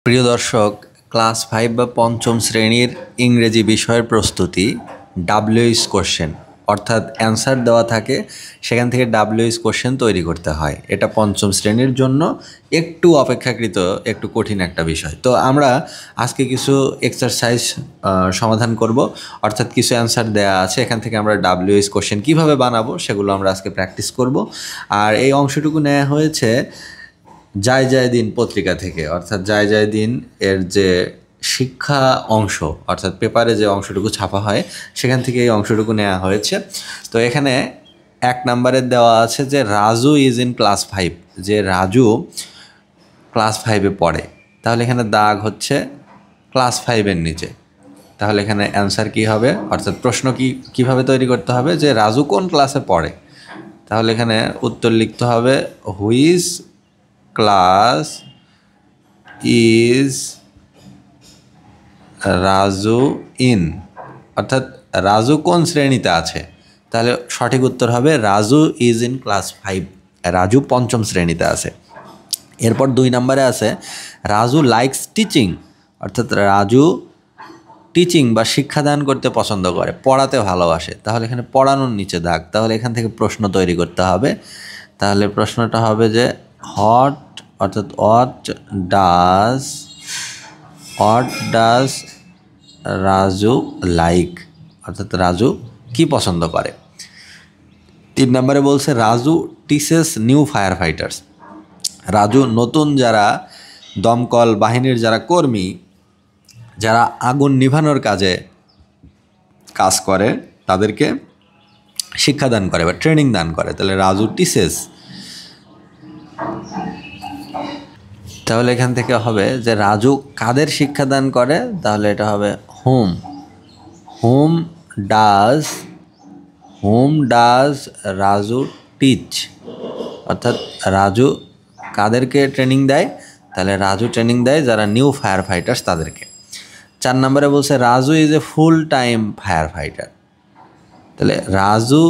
প্রিয় দর্শক, ক্লাস 5 বা পঞ্চম শ্রেণীর ইংরেজি বিষয়ের প্রস্তুতি ডাব্লিউএইচ কোশ্চেন অর্থাৎ অ্যান্সার দেওয়া থাকে, সেখান থেকে ডাব্লিউএইচ কোশ্চেন তৈরি করতে হয়। এটা পঞ্চম শ্রেণীর জন্য একটু অপেক্ষাকৃত একটু কঠিন একটা বিষয়। তো আমরা আজকে কিছু এক্সারসাইজ সমাধান করব, অর্থাৎ কিছু অ্যান্সার দেওয়া আছে, এখান থেকে আমরা ডাব্লিউএইচ কোশ্চেন কীভাবে বানাবো সেগুলো আমরা আজকে প্র্যাকটিস করব। আর এই অংশটুকু নেওয়া হয়েছে যায় যায় দিন পত্রিকা থেকে, অর্থাৎ যায় যায় দিন এর যে শিক্ষা অংশ, অর্থাৎ পেপারে যে অংশটুকু ছাপা হয় সেখান থেকে এই অংশটুকু নেওয়া হয়েছে। তো এখানে 1 নম্বরের দেওয়া আছে যে রাজু ইজ ইন ক্লাস 5, যে রাজু ক্লাস 5-এ পড়ে। তাহলে এখানে দাগ হচ্ছে ক্লাস 5-এর নিচে। তাহলে এখানে অ্যান্সার কী হবে, অর্থাৎ প্রশ্ন কীভাবে তৈরি করতে হবে যে রাজু কোন ক্লাসে পড়ে। তাহলে এখানে উত্তর লিখতে হবে which class is Raju in, অর্থাৎ রাজু কোন শ্রেণীতে আছে। তাহলে সঠিক উত্তর হবে Raju is in class 5, Raju পঞ্চম শ্রেণীতে আছে। এরপর 2 নম্বরে আছে রাজু লাইকস টিচিং, অর্থাৎ রাজু টিচিং বা শিক্ষাদান করতে পছন্দ করে, পড়াতে ভালোবাসে। তাহলে এখানে পড়ানোর নিচে দাগ। তাহলে এখান থেকে প্রশ্ন তৈরি করতে হবে। তাহলে প্রশ্নটা হবে যে হোয়াট ডাজ রাজু লাইক, অর্থাৎ রাজু কি পছন্দ করে। 3 নম্বরে বলছে Raju teaches new fire fighters, Raju নতুন যারা দমকল বাহিনীর যারা কর্মী, যারা আগুন নিভানোর কাজ করে তাদেরকে শিক্ষাদান করে বা ট্রেনিং দান করে। তাহলে রাজু টিচেস। তাহলে এখান থেকে হবে যে রাজু কাদের শিক্ষাদান করে, তাহলে এটা হবে হুম ডাজ রাজু টিচ, অর্থাৎ রাজু কাদেরকে ট্রেনিং দেয়, তাহলে রাজু ট্রেনিং দেয় যারা নিউ ফায়ার ফাইটার্স তাদেরকে। 4 নম্বরে বলছে Raju is a full time fire fighter, তাহলে Raju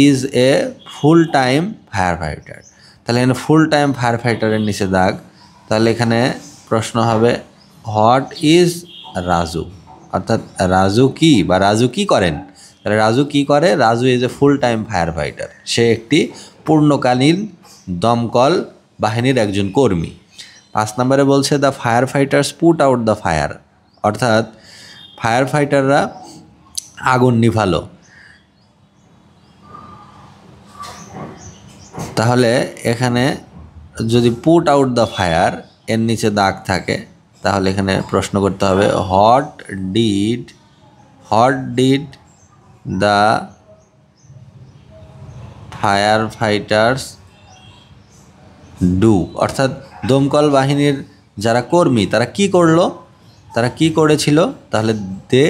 is a full time fire fighter. তাহলে এখানে ফুল টাইম ফায়ার ফাইটারের নিচে দাগ। তাহলে এখানে প্রশ্ন হবে হোয়াট ইজ রাজু, অর্থাৎ রাজু কি বা রাজু কি করেন। তাহলে রাজু কি করে, Raju is a full time fire fighter, সে একটি পূর্ণকালীন দমকল বাহিনীর একজন কর্মী। 5 নম্বরে বলছে the fire fighters put out the fire, অর্থাৎ ফায়ার ফাইটাররা আগুন নিভালো। তাহলে এখানে যদি পুট আউট দ্য ফায়ার এর নিচে দাগ থাকে, তাহলে এখানে প্রশ্ন করতে হবে what did the fire fighters do, অর্থাৎ দমকল বাহিনীর যারা কর্মী তারা কি করলো, তারা কি করেছিল। তাহলে they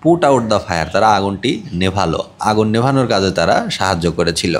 put out the fire, তারা আগুনটি নেভালো, আগুন নেভানোর কাজে তারা সাহায্য করেছিল।